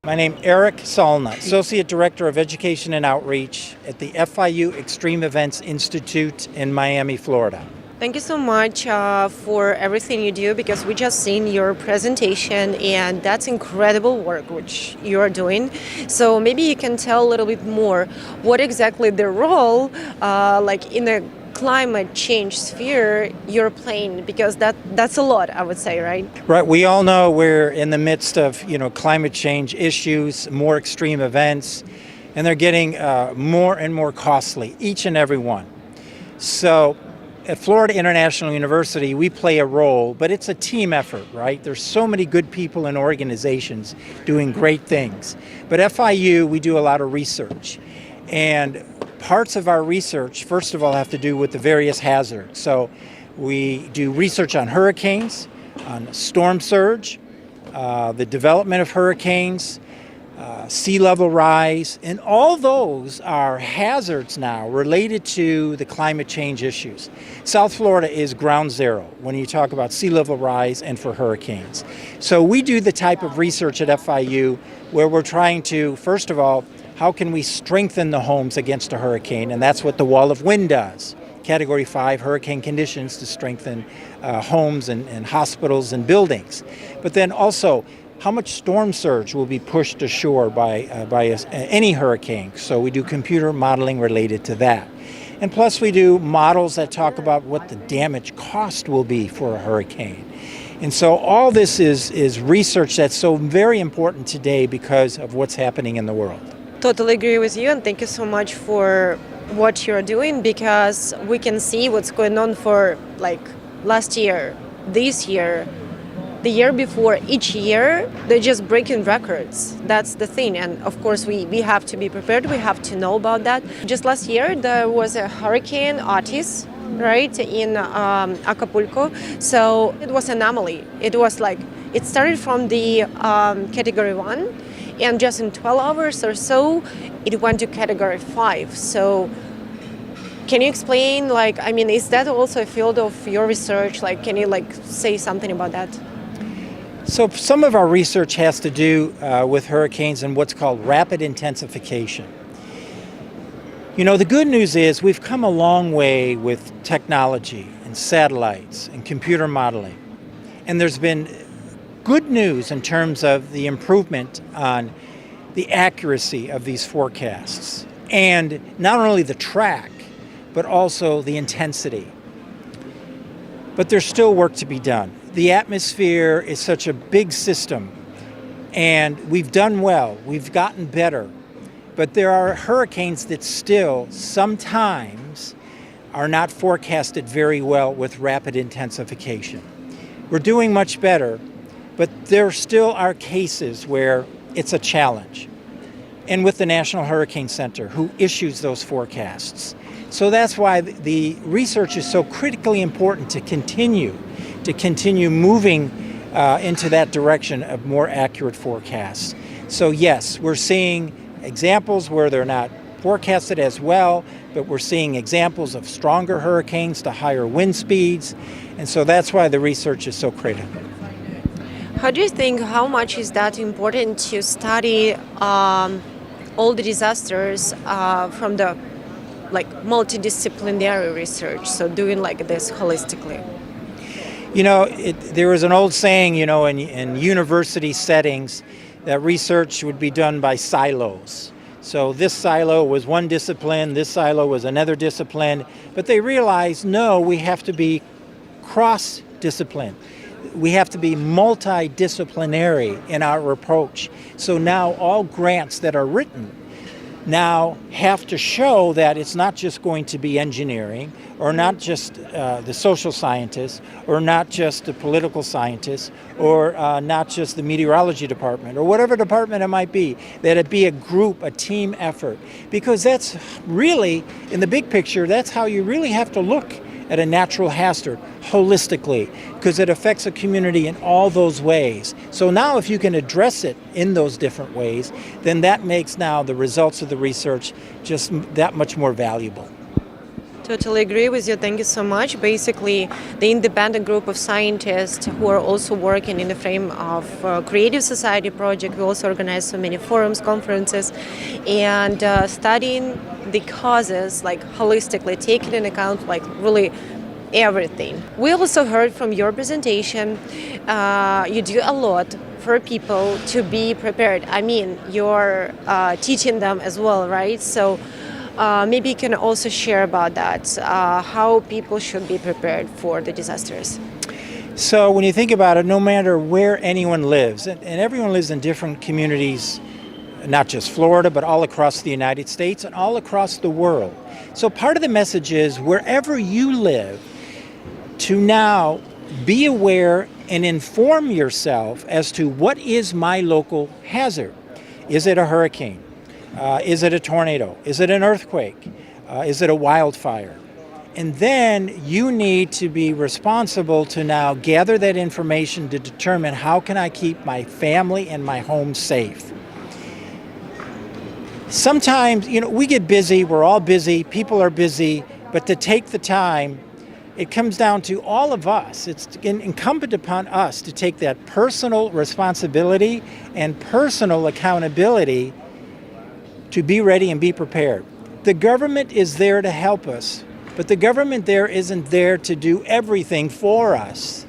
My name is Erik Salna, Associate Director of Education and Outreach at the FIU Extreme Events Institute in Miami, Florida. Thank you so much for everything you do, because we just seen your presentation and that's incredible work which you are doing. So maybe you can tell a little bit more what exactly the role in the climate change sphere you're playing, because that's a lot, I would say, right? Right. We all know we're in the midst of climate change issues, more extreme events, and they're getting more and more costly, each and every one. So at Florida International University, we play a role, but it's a team effort, right? There's so many good people and organizations doing great things. But FIU, we do a lot of research. And parts of our research, first of all, have to do with the various hazards. So we do research on hurricanes, on storm surge, the development of hurricanes, sea level rise, and all those are hazards now related to the climate change issues. South Florida is ground zero when you talk about sea level rise and for hurricanes. So we do the type of research at FIU where we're trying to, first of all, how can we strengthen the homes against a hurricane? And that's what the wall of wind does. Category 5 hurricane conditions to strengthen homes and hospitals and buildings. But then also, how much storm surge will be pushed ashore by any hurricane? So we do computer modeling related to that. And plus we do models that talk about what the damage cost will be for a hurricane. And so all this is research that's so very important today because of what's happening in the world. Totally agree with you, and thank you so much for what you're doing, because we can see what's going on for last year, this year, the year before. Each year they're just breaking records. That's the thing, and of course we have to be prepared. We have to know about that. Just last year there was a hurricane Otis, right, in Acapulco. So it was an anomaly. It was it started from the category 1, and just in 12 hours or so it went to category 5. So can you explain, is that also a field of your research? Can you say something about that? So some of our research has to do with hurricanes and what's called rapid intensification. The good news is we've come a long way with technology and satellites and computer modeling. And there's been good news in terms of the improvement on the accuracy of these forecasts. And not only the track, but also the intensity. But there's still work to be done. The atmosphere is such a big system, and we've done well, we've gotten better, but there are hurricanes that still sometimes are not forecasted very well with rapid intensification. We're doing much better, but there still are cases where it's a challenge. And with the National Hurricane Center, who issues those forecasts. So that's why the research is so critically important to continue moving into that direction of more accurate forecasts. So yes, we're seeing examples where they're not forecasted as well, but we're seeing examples of stronger hurricanes to higher wind speeds. And so that's why the research is so critical. How do you think, how much is that important to study all the disasters from the multidisciplinary research, so doing this holistically? There was an old saying, in university settings, that research would be done by silos. So this silo was one discipline, this silo was another discipline, but they realized, no, we have to be cross-discipline. We have to be multidisciplinary in our approach. So now all grants that are written now have to show that it's not just going to be engineering, or not just the social scientists, or not just the political scientists, or not just the meteorology department, or whatever department it might be, that it be a group, a team effort. Because that's really, in the big picture, that's how you really have to look at a natural hazard holistically, because it affects a community in all those ways. So now if you can address it in those different ways, then that makes now the results of the research just that much more valuable. Totally agree with you. Thank you so much. Basically, the independent group of scientists who are also working in the frame of Creative Society project. We also organize so many forums, conferences, and studying the causes like holistically, taking into account like really everything. We also heard from your presentation, you do a lot for people to be prepared. I mean, you're teaching them as well, right? So maybe you can also share about that, how people should be prepared for the disasters. So when you think about it, no matter where anyone lives, and everyone lives in different communities, not just Florida, but all across the United States and all across the world. So part of the message is wherever you live, to now be aware and inform yourself as to what is my local hazard. Is it a hurricane? Is it a tornado? Is it an earthquake? Is it a wildfire? And then you need to be responsible to now gather that information to determine how can I keep my family and my home safe. Sometimes, we get busy, we're all busy, people are busy, but to take the time, it comes down to all of us. It's incumbent upon us to take that personal responsibility and personal accountability to be ready and be prepared. The government is there to help us, but the government there isn't there to do everything for us.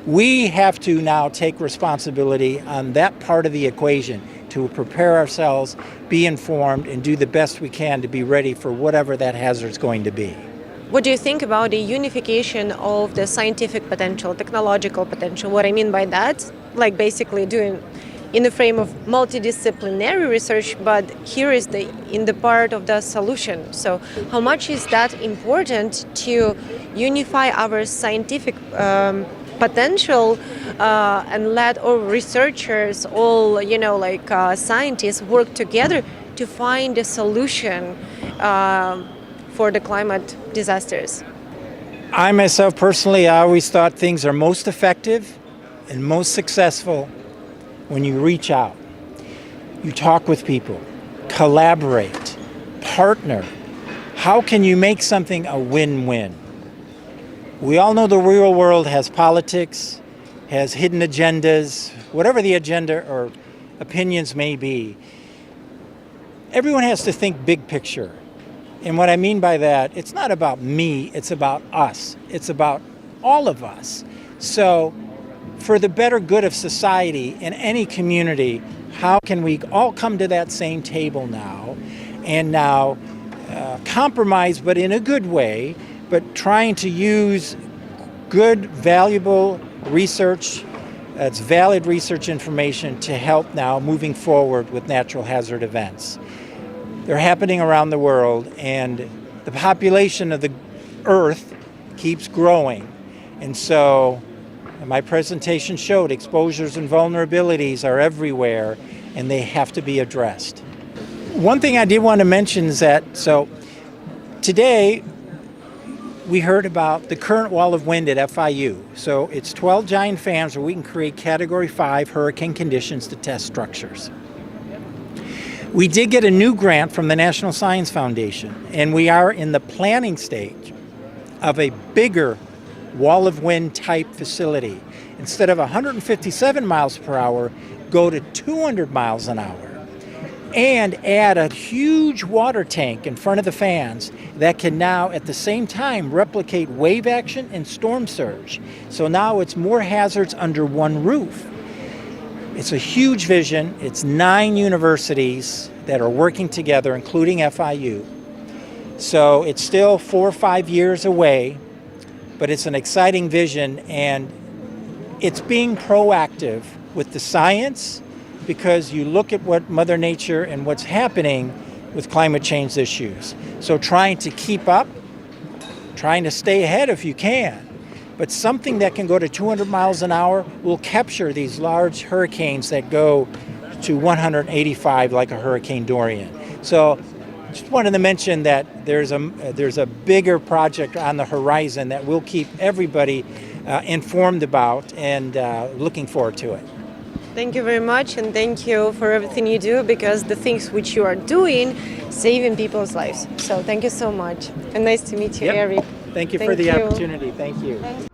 We have to now take responsibility on that part of the equation to prepare ourselves, be informed, and do the best we can to be ready for whatever that hazard is going to be. What do you think about the unification of the scientific potential, technological potential? What I mean by that, like basically doing in the frame of multidisciplinary research, but here is in the part of the solution. So how much is that important to unify our scientific potential and let all researchers, all scientists work together to find a solution for the climate disasters? I myself personally, I always thought things are most effective and most successful when you reach out, you talk with people, collaborate, partner. How can you make something a win-win? We all know the real world has politics, has hidden agendas, whatever the agenda or opinions may be. Everyone has to think big picture. And what I mean by that, it's not about me, it's about us. It's about all of us. So for the better good of society in any community, how can we all come to that same table now and now compromise, but in a good way, but trying to use good, valuable research, that's valid research information to help now moving forward with natural hazard events. They're happening around the world, and the population of the Earth keeps growing. And so my presentation showed exposures and vulnerabilities are everywhere, and they have to be addressed. One thing I did want to mention is that, so today we heard about the current wall of wind at FIU. So it's 12 giant fans where we can create Category 5 hurricane conditions to test structures. We did get a new grant from the National Science Foundation, and we are in the planning stage of a bigger wall of wind type facility. Instead of 157 miles per hour, go to 200 miles an hour and add a huge water tank in front of the fans that can now at the same time replicate wave action and storm surge. So now it's more hazards under one roof. It's a huge vision. It's 9 universities that are working together, including FIU. So it's still 4 or 5 years away, but it's an exciting vision, and it's being proactive with the science, because you look at what Mother Nature and what's happening with climate change issues. So trying to keep up, trying to stay ahead if you can. But something that can go to 200 miles an hour will capture these large hurricanes that go to 185 like a Hurricane Dorian. So just wanted to mention that there's a bigger project on the horizon that we'll keep everybody informed about, and looking forward to it. Thank you very much, and thank you for everything you do, because the things which you are doing saving people's lives. So thank you so much, and nice to meet you, Yep. Erik. Thank you for Thank the you. opportunity. Thank you.